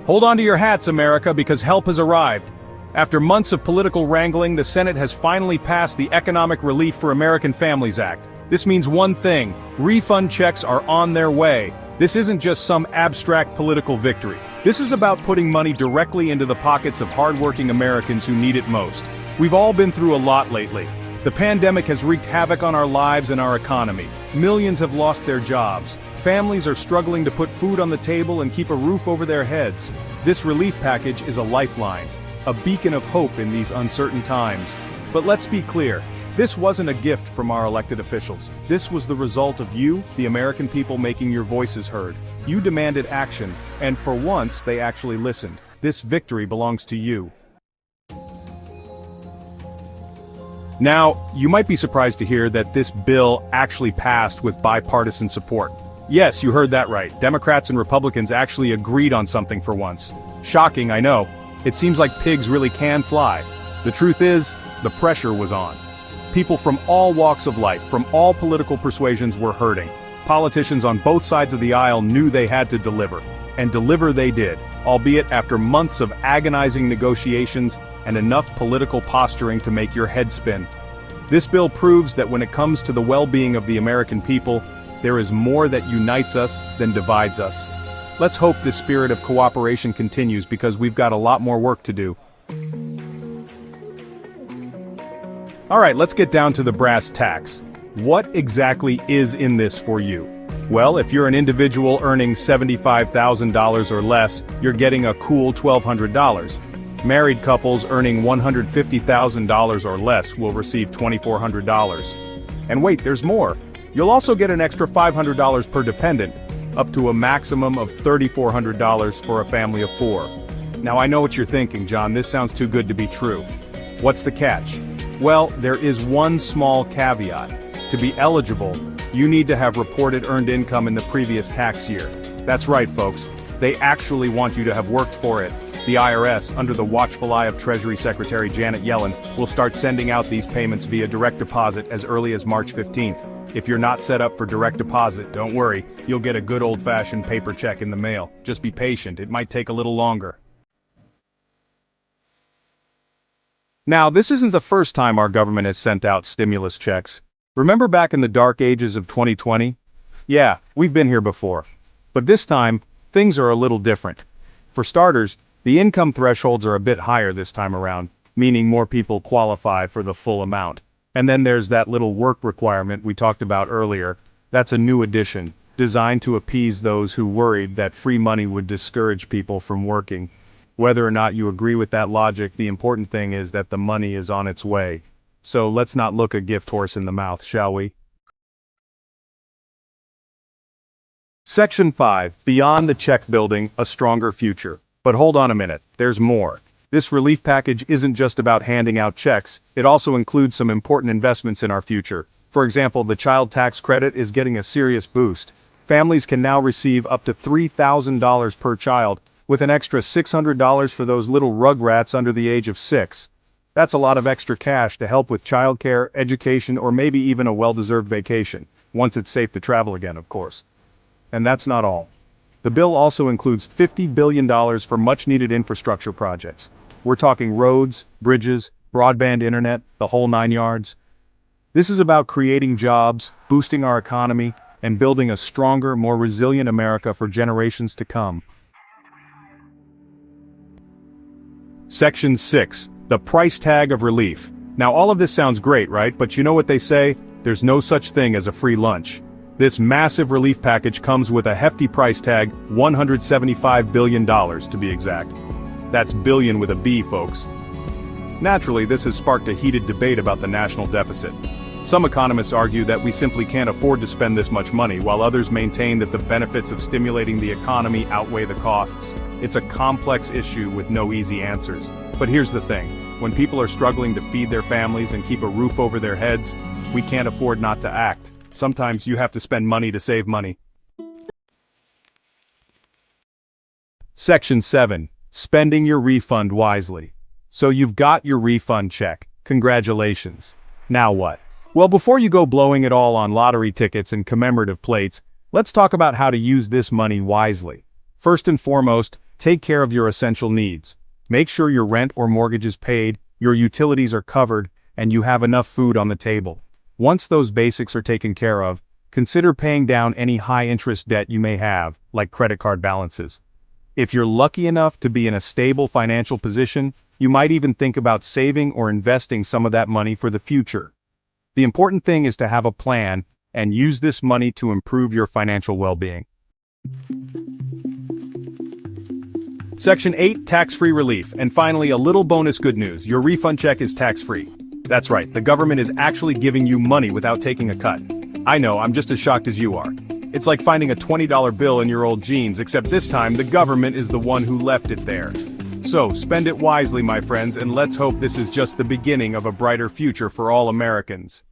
Hold on to your hats, America, because help has arrived. After months of political wrangling, the Senate has finally passed the Economic Relief for American Families Act. This means one thing: refund checks are on their way. This isn't just some abstract political victory. This is about putting money directly into the pockets of hardworking Americans who need it most. We've all been through a lot lately. The pandemic has wreaked havoc on our lives and our economy. Millions have lost their jobs. Families are struggling to put food on the table and keep a roof over their heads. This relief package is a lifeline, a beacon of hope in these uncertain times. But let's be clear, this wasn't a gift from our elected officials. This was the result of you, the American people, making your voices heard. You demanded action, and for once they actually listened. This victory belongs to you. Now, you might be surprised to hear that this bill actually passed with bipartisan support. Yes, you heard that right. Democrats and Republicans actually agreed on something for once. Shocking, I know. It seems like pigs really can fly. The truth is, the pressure was on. People from all walks of life, from all political persuasions, were hurting. Politicians on both sides of the aisle knew they had to deliver. And deliver they did, albeit after months of agonizing negotiations and enough political posturing to make your head spin. This bill proves that when it comes to the well-being of the American people, there is more that unites us than divides us. Let's hope this spirit of cooperation continues, because we've got a lot more work to do. Alright, let's get down to the brass tacks. What exactly is in this for you? Well, if you're an individual earning $75,000 or less, you're getting a cool $1,200. Married couples earning $150,000 or less will receive $2,400. And wait, there's more. You'll also get an extra $500 per dependent, up to a maximum of $3,400 for a family of 4. Now I know what you're thinking, John, this sounds too good to be true. What's the catch? Well, there is one small caveat. To be eligible, you need to have reported earned income in the previous tax year. That's right, folks. They actually want you to have worked for it. The IRS, under the watchful eye of Treasury Secretary Janet Yellen, will start sending out these payments via direct deposit as early as March 15th. If you're not set up for direct deposit, don't worry, you'll get a good old-fashioned paper check in the mail. Just be patient, it might take a little longer. Now, this isn't the first time our government has sent out stimulus checks. Remember back in the dark ages of 2020? Yeah, we've been here before. But this time, things are a little different. For starters, the income thresholds are a bit higher this time around, meaning more people qualify for the full amount. And then there's that little work requirement we talked about earlier. That's a new addition, designed to appease those who worried that free money would discourage people from working. Whether or not you agree with that logic, the important thing is that the money is on its way. So let's not look a gift horse in the mouth, shall we? Section 5, Beyond the Check Building, a Stronger Future. But hold on a minute, there's more. This relief package isn't just about handing out checks, it also includes some important investments in our future. For example, the child tax credit is getting a serious boost. Families can now receive up to $3,000 per child, with an extra $600 for those little rugrats under the age of 6. That's a lot of extra cash to help with childcare, education, or maybe even a well-deserved vacation, once it's safe to travel again, of course. And that's not all. The bill also includes $50 billion for much-needed infrastructure projects. We're talking roads, bridges, broadband internet, the whole 9 yards. This is about creating jobs, boosting our economy, and building a stronger, more resilient America for generations to come. Section 6, the price tag of relief. Now all of this sounds great, right? But you know what they say? There's no such thing as a free lunch. This massive relief package comes with a hefty price tag, $175 billion to be exact. That's billion with a B, folks. Naturally, this has sparked a heated debate about the national deficit. Some economists argue that we simply can't afford to spend this much money, while others maintain that the benefits of stimulating the economy outweigh the costs. It's a complex issue with no easy answers. But here's the thing, when people are struggling to feed their families and keep a roof over their heads, we can't afford not to act. Sometimes you have to spend money to save money. Section 7. Spending your refund wisely. So you've got your refund check. Congratulations. Now what? Well, before you go blowing it all on lottery tickets and commemorative plates, let's talk about how to use this money wisely. First and foremost, Take care of your essential needs. Make sure your rent or mortgage is paid, your utilities are covered, and you have enough food on the table. Once those basics are taken care of, consider paying down any high-interest debt you may have, like credit card balances. If you're lucky enough to be in a stable financial position, you might even think about saving or investing some of that money for the future. The important thing is to have a plan and use this money to improve your financial well-being. Section 8, Tax-Free Relief. And finally, a little bonus good news. Your refund check is tax-free. That's right, the government is actually giving you money without taking a cut. I know, I'm just as shocked as you are. It's like finding a $20 bill in your old jeans, except this time the government is the one who left it there. So, spend it wisely, my friends, and let's hope this is just the beginning of a brighter future for all Americans.